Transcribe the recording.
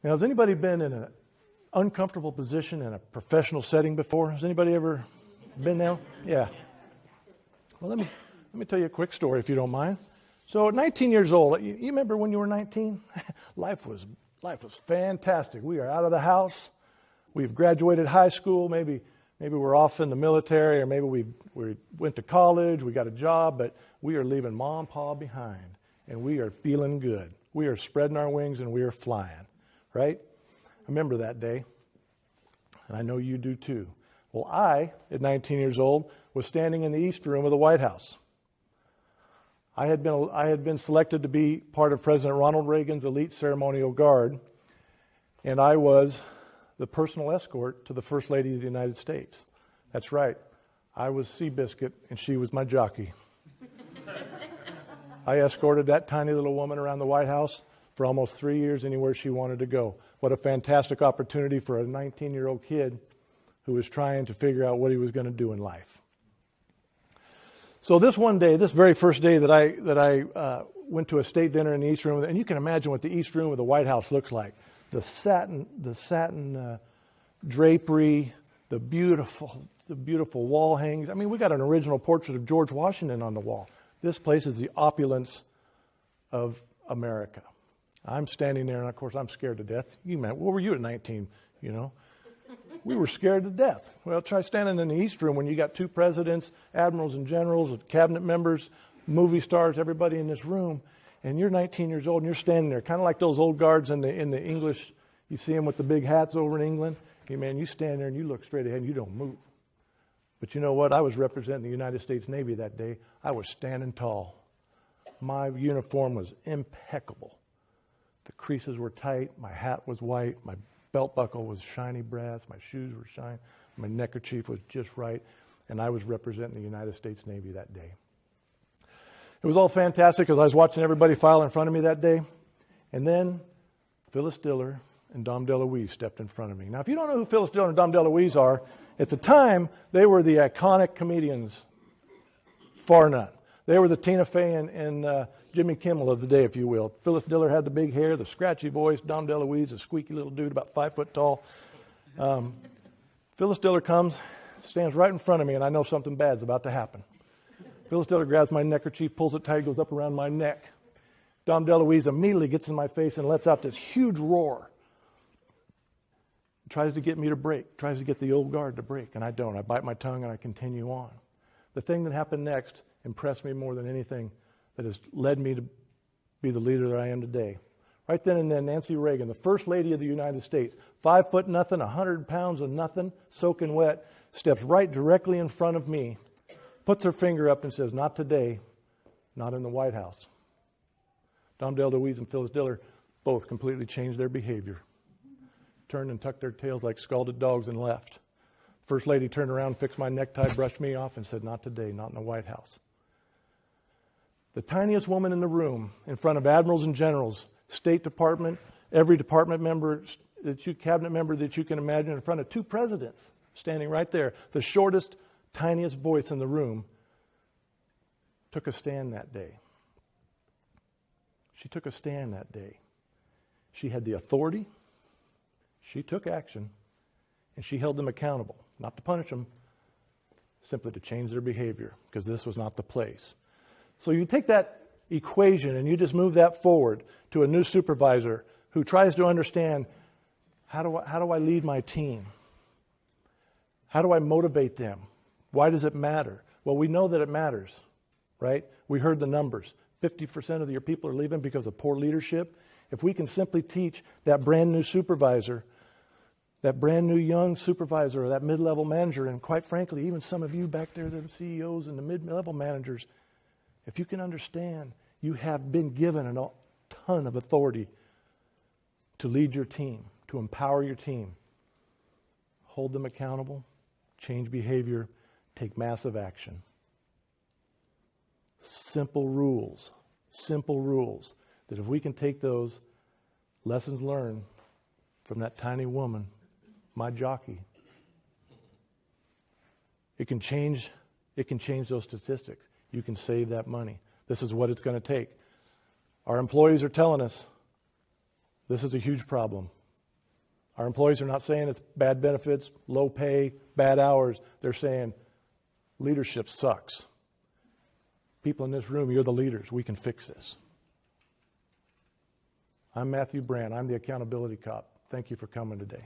Now, has anybody been in an uncomfortable position in a professional setting before? Has anybody ever been there? Yeah. Well, let me tell you a quick story, if you don't mind. So, at 19 years old, you remember when you were 19? Life was fantastic. We are out of the house. We've graduated high school. Maybe we're off in the military, or maybe we went to college. We got a job, but we are leaving mom and pa behind, and we are feeling good. We are spreading our wings, and we are flying, right? I remember that day, and I know you do too. Well, I, at 19 years old, was standing in the East Room of the White House. I had been selected to be part of President Ronald Reagan's elite ceremonial guard, and I was the personal escort to the First Lady of the United States. That's right. I was Seabiscuit, and she was my jockey. I escorted that tiny little woman around the White House for almost 3 years, anywhere she wanted to go. What a fantastic opportunity for a 19-year-old kid who was trying to figure out what he was going to do in life. So this one day, this very first day that I went to a state dinner in the East Room, and you can imagine what the East Room of the White House looks like. The satin drapery, the beautiful wall hangings. I mean, we got an original portrait of George Washington on the wall. This place is the opulence of America. I'm standing there, and of course, I'm scared to death. What were you at 19? You know, we were scared to death. Well, try standing in the East Room when you got two presidents, admirals and generals, cabinet members, movie stars, everybody in this room. And you're 19 years old, and you're standing there, kind of like those old guards in the English. You see them with the big hats over in England. Hey, man, you stand there and you look straight ahead and you don't move. But you know what? I was representing the United States Navy that day. I was standing tall. My uniform was impeccable. The creases were tight. My hat was white. My belt buckle was shiny brass. My shoes were shiny. My neckerchief was just right. And I was representing the United States Navy that day. It was all fantastic because I was watching everybody file in front of me that day. And then Phyllis Diller and Dom DeLuise stepped in front of me. Now, if you don't know who Phyllis Diller and Dom DeLuise are, at the time, they were the iconic comedians, far none. They were the Tina Fey and Jimmy Kimmel of the day, if you will. Phyllis Diller had the big hair, the scratchy voice. Dom DeLuise, a squeaky little dude, about 5 foot tall. Phyllis Diller comes, stands right in front of me, and I know something bad's about to happen. Phyllis Diller grabs my neckerchief, pulls it tight, goes up around my neck. Dom DeLuise immediately gets in my face and lets out this huge roar. Tries to get me to break, tries to get the old guard to break, and I don't. I bite my tongue and I continue on. The thing that happened next impressed me more than anything that has led me to be the leader that I am today. Right then and then, Nancy Reagan, the First Lady of the United States, 5 foot nothing, 100 pounds of nothing, soaking wet, steps right directly in front of me, puts her finger up and says, "Not today, not in the White House." Dom DeLuise and Phyllis Diller both completely changed their behavior. Turned and tucked their tails like scalded dogs and left. First Lady turned around, fixed my necktie, brushed me off, and said, "Not today, not in the White House." The tiniest woman in the room, in front of admirals and generals, State Department, every department member, cabinet member that you can imagine, in front of two presidents standing right there, the shortest, tiniest voice in the room, took a stand that day. She took a stand that day. She had the authority. She took action, and she held them accountable, not to punish them, simply to change their behavior, because this was not the place. So you take that equation and you just move that forward to a new supervisor who tries to understand, how do I lead my team? How do I motivate them? Why does it matter? Well, we know that it matters, right? We heard the numbers. 50% of your people are leaving because of poor leadership. If we can simply teach that brand new supervisor, that brand new young supervisor, or that mid-level manager, and quite frankly, even some of you back there that are CEOs and the mid-level managers, if you can understand, you have been given a ton of authority to lead your team, to empower your team. Hold them accountable, change behavior, take massive action. Simple rules that if we can take those lessons learned from that tiny woman, my jockey, it can change those statistics. You can save that money. This is what it's going to take. Our employees are telling us this is a huge problem. Our employees are not saying it's bad benefits, low pay, bad hours. They're saying leadership sucks. People in this room, you're the leaders. We can fix this. I'm Matthew Brandt. I'm the accountability cop. Thank you for coming today.